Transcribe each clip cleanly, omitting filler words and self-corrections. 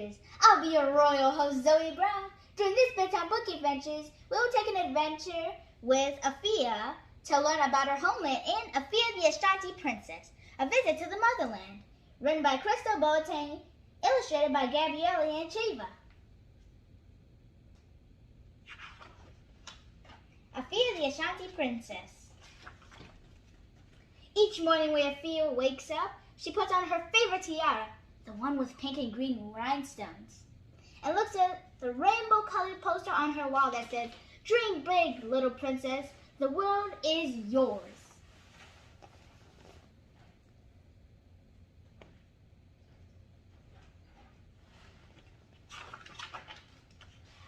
adventures. I'll be your royal host, Zoey Brown. During this Bedtime book adventures, we'll take an adventure with Afia to learn about her homeland and Afia the Ashanti princess, a visit to the Motherland. Written by Crystal Boateng, illustrated by Gabrielle and Chiva. Afia the Ashanti princess. Each morning when Afia wakes up, she puts on her favorite tiara, the one with pink and green rhinestones, and looks at the rainbow-colored poster on her wall that says, "Dream big, little princess, the world is yours."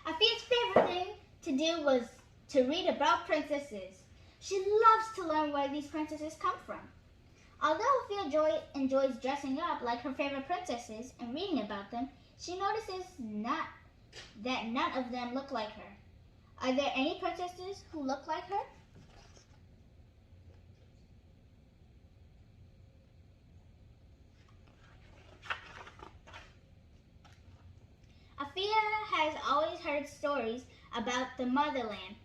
Afia's favorite thing to do was to read about princesses. She loves to learn where these princesses come from. Although Afia enjoys dressing up like her favorite princesses and reading about them, she notices that none of them look like her. Are there any princesses who look like her? Afia has always heard stories about the Motherland,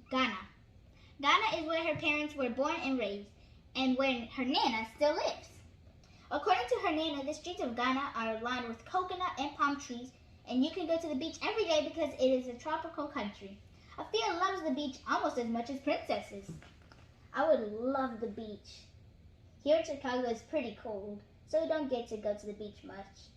Ghana. Ghana is where her parents were born and raised, and where her Nana still lives. According to her Nana, the streets of Ghana are lined with coconut and palm trees, and you can go to the beach every day because it is a tropical country. Afia loves the beach almost as much as princesses. I would love the beach. Here in Chicago it's pretty cold, so we don't get to go to the beach much.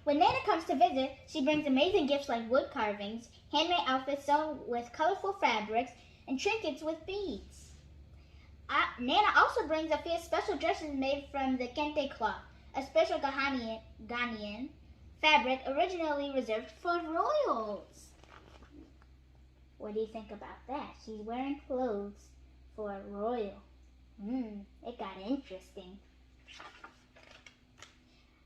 When Nana comes to visit, she brings amazing gifts like wood carvings, handmade outfits sewn with colorful fabrics, and trinkets with beads. Nana also brings Afia special dresses made from the kente cloth, a special Ghanaian fabric originally reserved for royals. What do you think about that? She's wearing clothes for a royal. It got interesting.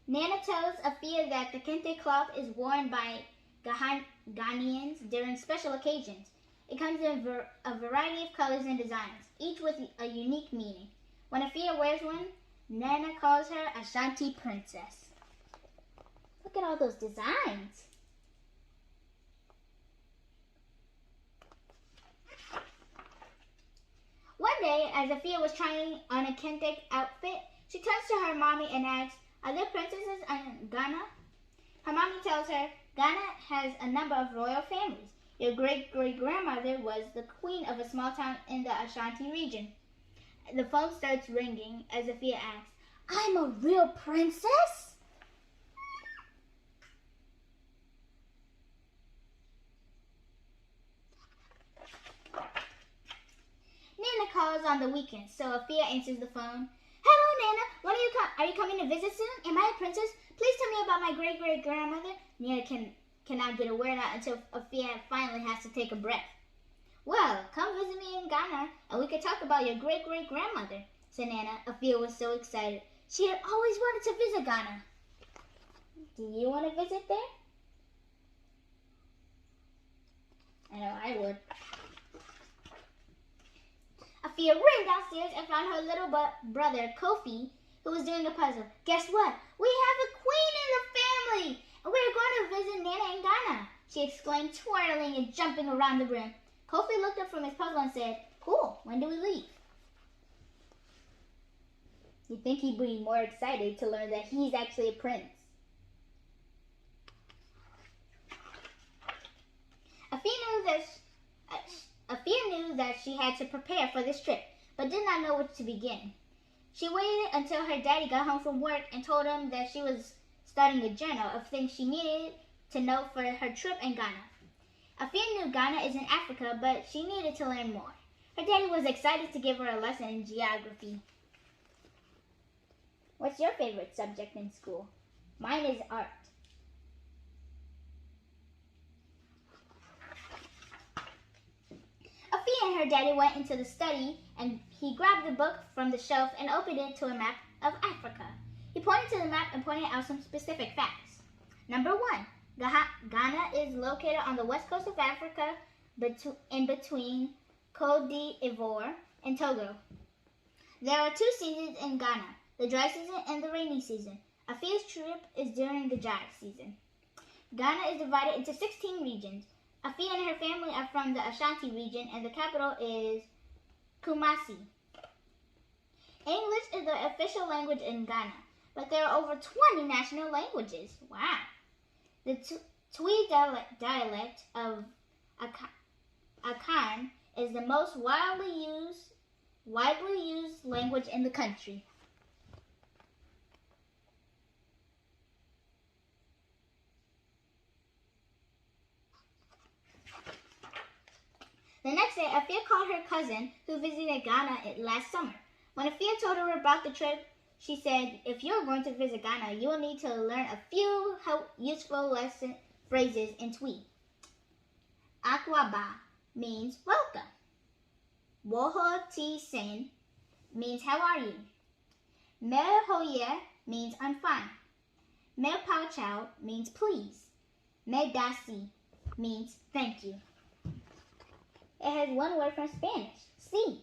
Nana tells Afia that the kente cloth is worn by Ghanaians during special occasions. It comes in a variety of colors and designs, each with a unique meaning. When Afia wears one, Nana calls her Ashanti princess. Look at all those designs. One day, as Afia was trying on a kente outfit, she turns to her mommy and asks, "Are there princesses in Ghana?" Her mommy tells her, "Ghana has a number of royal families. Your great-great-grandmother was the queen of a small town in the Ashanti region." The phone starts ringing as Afia asks, "I'm a real princess?" Nana calls on the weekend, so Afia answers the phone. "Hello, Nana. When are you coming to visit soon? Am I a princess? Please tell me about my great-great-grandmother." Nana cannot get a word out until Afia finally has to take a breath. "Well, come visit me in Ghana, and we can talk about your great-great-grandmother," said Nana. Afia was so excited. She had always wanted to visit Ghana. Do you want to visit there? I know I would. Afia ran downstairs and found her little brother, Kofi, who was doing a puzzle. "Guess what? We have a queen in the family, and we're going to visit Nana in Ghana," she exclaimed, twirling and jumping around the room. Kofi looked up from his puzzle and said, "Cool, when do we leave?" You'd think he'd be more excited to learn that he's actually a prince. Afia knew that she had to prepare for this trip, but did not know where to begin. She waited until her daddy got home from work and told him that she was starting a journal of things she needed to know for her trip in Ghana. Afia knew Ghana is in Africa, but she needed to learn more. Her daddy was excited to give her a lesson in geography. What's your favorite subject in school? Mine is art. Afia and her daddy went into the study, and he grabbed the book from the shelf and opened it to a map of Africa. He pointed to the map and pointed out some specific facts. Number 1, Ghana is located on the west coast of Africa, in between Côte d'Ivoire and Togo. There are 2 seasons in Ghana, the dry season and the rainy season. Afia's trip is during the dry season. Ghana is divided into 16 regions. Afia and her family are from the Ashanti region, and the capital is Kumasi. English is the official language in Ghana, but there are over 20 national languages. Wow. The Twi dialect of Akan is the most widely used language in the country. The next day, Afia called her cousin who visited Ghana last summer. When Afia told her about the trip, she said, if you're going to visit Ghana, you will need to learn a few useful phrases in Twi. Akwaba means welcome. Woho ti sen means how are you? Me hoye means I'm fine. Me pao chow means please. Me dasi means thank you. It has one word from Spanish, sí.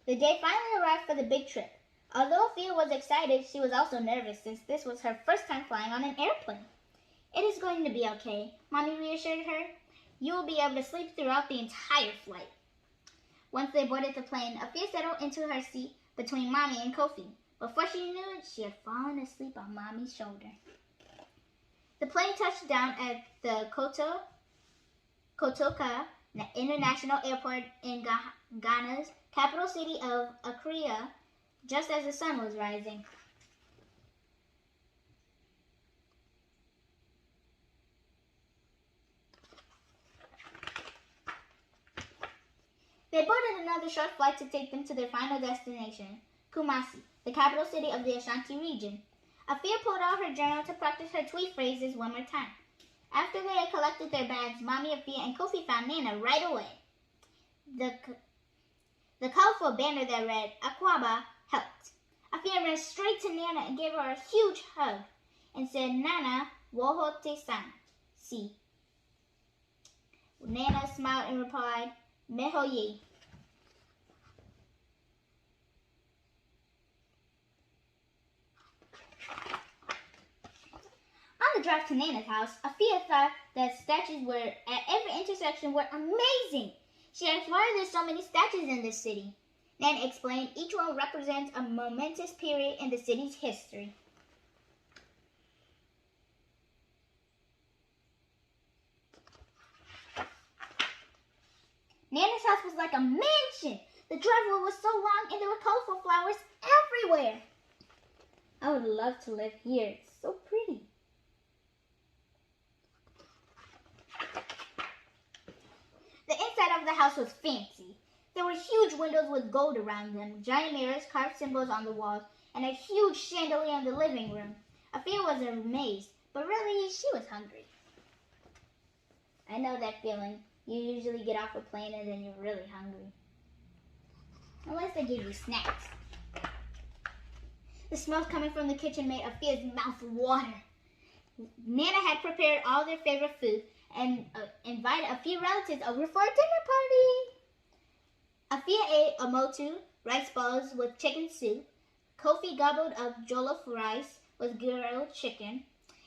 The day finally arrived for the big trip. Although Afia was excited, she was also nervous since this was her first time flying on an airplane. It is going to be okay, Mommy reassured her. You will be able to sleep throughout the entire flight. Once they boarded the plane, Afia settled into her seat between Mommy and Kofi. Before she knew it, she had fallen asleep on Mommy's shoulder. The plane touched down at the Kotoka International Airport in Ghana's capital city of Accra, just as the sun was rising. They boarded another short flight to take them to their final destination, Kumasi, the capital city of the Ashanti region. Afia pulled out her journal to practice her Twi phrases one more time. After they had collected their bags, Mommy, Afia, and Kofi found Nana right away. The colorful banner that read, Akwaba, helped. Afia ran straight to Nana and gave her a huge hug and said, Nana, woho te san, si. Nana smiled and replied, meho ye. On the drive to Nana's house, Afia thought that statues at every intersection were amazing. She asked, why are there so many statues in this city? Nana explained each one represents a momentous period in the city's history. Nana's house was like a mansion. The driveway was so long and there were colorful flowers everywhere. I would love to live here. It's so pretty. The inside of the house was fancy. There were huge windows with gold around them, giant mirrors, carved symbols on the walls, and a huge chandelier in the living room. Afia was amazed, but really, she was hungry. I know that feeling. You usually get off a plane and then you're really hungry. Unless they give you snacks. The smells coming from the kitchen made Afia's mouth water. Nana had prepared all their favorite food and invited a few relatives over for a dinner party. Afia ate a motu, rice balls with chicken soup. Kofi gobbled up jollof rice with grilled chicken.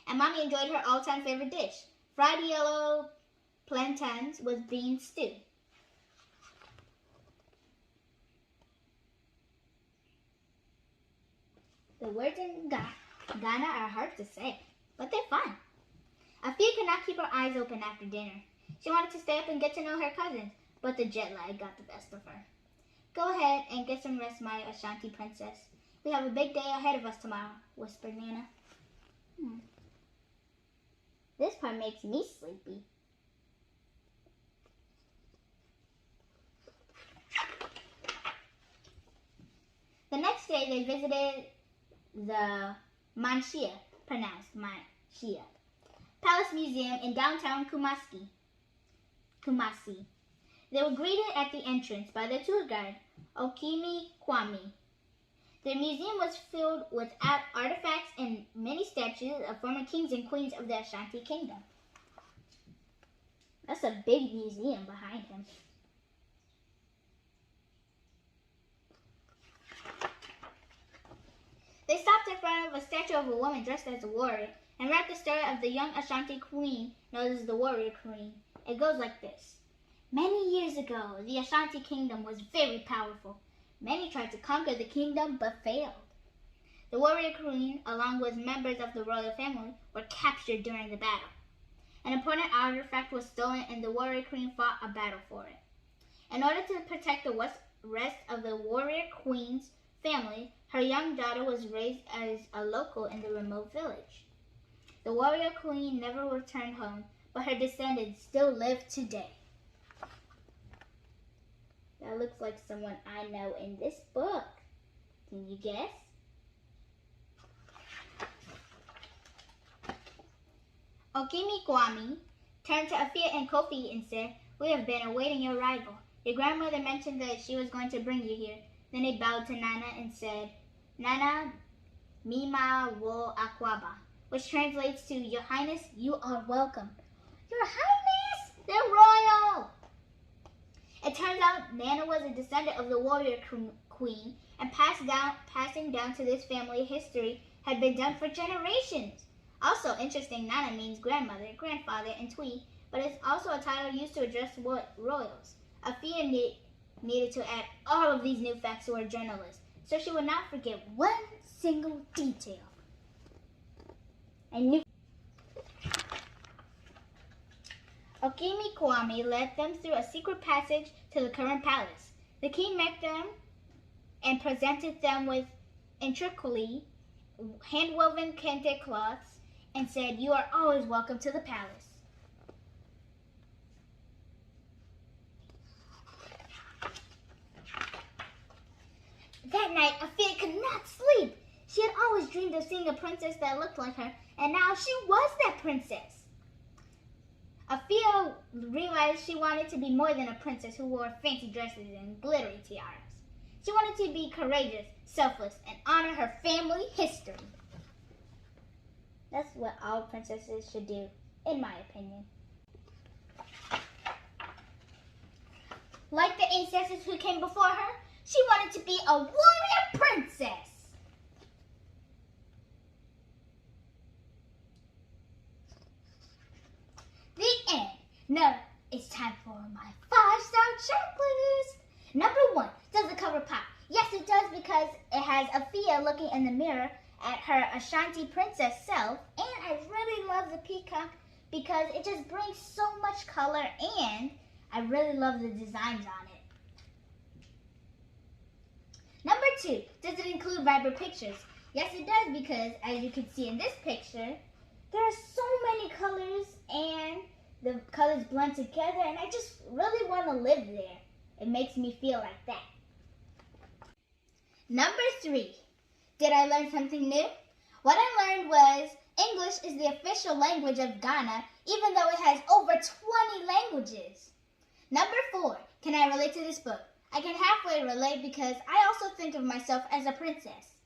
And Mommy enjoyed her all-time favorite dish, fried yellow plantains with bean stew. The words in Ghana are hard to say, but they're fun. Afia could not keep her eyes open after dinner. She wanted to stay up and get to know her cousins, but the jet lag got the best of her. Go ahead and get some rest, my Ashanti princess. We have a big day ahead of us tomorrow, whispered Nana. This part makes me sleepy. The next day, they visited the Manshia, pronounced Manshia, Palace Museum in downtown Kumasi. They were greeted at the entrance by their tour guide, Okimi Kwame. The museum was filled with artifacts and many statues of former kings and queens of the Ashanti Kingdom. That's a big museum behind him. They stopped in front of a statue of a woman dressed as a warrior and read the story of the young Ashanti queen known as the warrior queen. It goes like this. Many years ago, the Ashanti kingdom was very powerful. Many tried to conquer the kingdom but failed. The warrior queen, along with members of the royal family, were captured during the battle. An important artifact was stolen and the warrior queen fought a battle for it. In order to protect the rest of the warrior queen's family, her young daughter was raised as a local in the remote village. The warrior queen never returned home, but her descendants still live today. That looks like someone I know in this book. Can you guess? Okimi Kwame turned to Afia and Kofi and said, "We have been awaiting your arrival. Your grandmother mentioned that she was going to bring you here." Then they bowed to Nana and said, "Nana Mima wo Akwaba," which translates to, "Your Highness, you are welcome." Your Highness! They're royal! It turns out Nana was a descendant of the warrior queen, and passing down to this family history had been done for generations. Also interesting, Nana means grandmother, grandfather, and Twi, but it's also a title used to address royals. Afia needed to add all of these new facts to her journalist, so she would not forget one single detail. Okimi Kwame led them through a secret passage to the current palace. The king met them and presented them with intricately hand-woven kente cloths and said, "You are always welcome to the palace." That night, Afia could not sleep. She had always dreamed of seeing a princess that looked like her, and now she was that princess. Afia realized she wanted to be more than a princess who wore fancy dresses and glittery tiaras. She wanted to be courageous, selfless, and honor her family history. That's what all princesses should do, in my opinion. Like the ancestors who came before her, she wanted to be a warrior princess. The end. Now it's time for my 5-star checklist. Number 1, does the cover pop? Yes, it does, because it has Afia looking in the mirror at her Ashanti princess self, and I really love the peacock because it just brings so much color, and I really love the designs on it. Number 2, does it include vibrant pictures? Yes, it does, because as you can see in this picture, there are so many colors and the colors blend together, and I just really want to live there. It makes me feel like that. Number 3, did I learn something new? What I learned was English is the official language of Ghana, even though it has over 20 languages. Number 4, can I relate to this book? I can halfway relate because I also think of myself as a princess.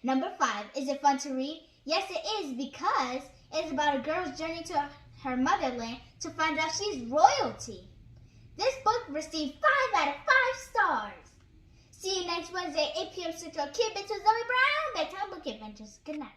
Number 5, is it fun to read? Yes, it is, because it's about a girl's journey to her motherland to find out she's royalty. This book received 5 out of 5 stars. See you next Wednesday, 8 p.m. Central. KidBits with Zoey Brown. Bedtime Book Adventures. Good night.